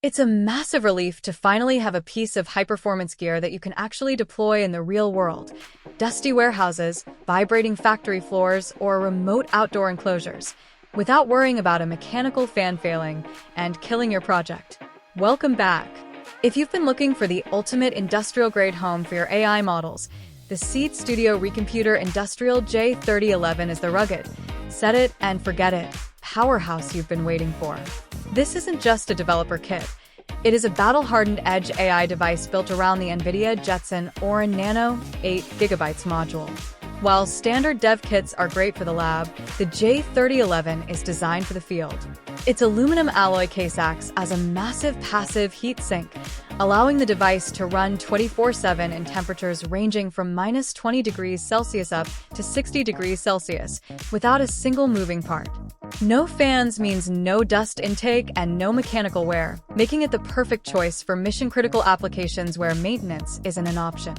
It's a massive relief to finally have a piece of high-performance gear that you can actually deploy in the real world. Dusty warehouses, vibrating factory floors, or remote outdoor enclosures, without worrying about a mechanical fan failing and killing your project. Welcome back. If you've been looking for the ultimate industrial-grade home for your AI models, the Seed Studio reComputer Industrial J3011 is the rugged, set it and forget it, powerhouse you've been waiting for. This isn't just a developer kit. It is a battle-hardened edge AI device built around the NVIDIA Jetson Orin Nano 8GB module. While standard dev kits are great for the lab, the J3011 is designed for the field. Its aluminum alloy case acts as a massive passive heat sink, allowing the device to run 24/7 in temperatures ranging from -20 degrees Celsius up to 60 degrees Celsius, without a single moving part. No fans means no dust intake and no mechanical wear, making it the perfect choice for mission-critical applications where maintenance isn't an option.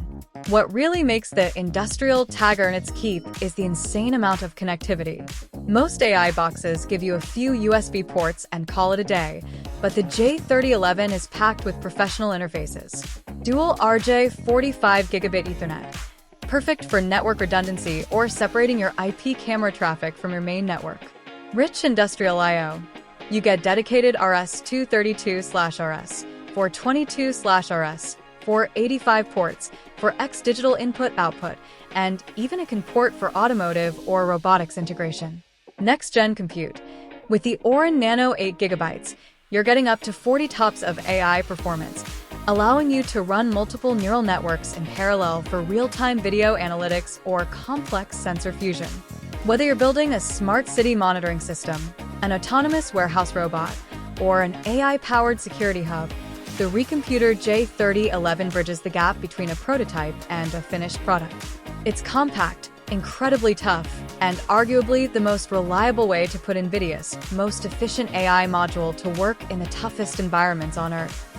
What really makes the industrial tag earn its keep is the insane amount of connectivity. Most AI boxes give you a few USB ports and call it a day, but the J3011 is packed with professional interfaces. Dual RJ45 Gigabit Ethernet, perfect for network redundancy or separating your IP camera traffic from your main network. Rich industrial I/O. You get dedicated RS-232/RS, 422/RS, 485 ports for X digital input-output, and even a can port for automotive or robotics integration. Next-gen compute. With the Orin Nano 8GB, you're getting up to 40 TOPS of AI performance, allowing you to run multiple neural networks in parallel for real-time video analytics or complex sensor fusion. Whether you're building a smart city monitoring system, an autonomous warehouse robot, or an AI-powered security hub, the reComputer J3011 bridges the gap between a prototype and a finished product. It's compact, incredibly tough, and arguably the most reliable way to put NVIDIA's most efficient AI module to work in the toughest environments on Earth.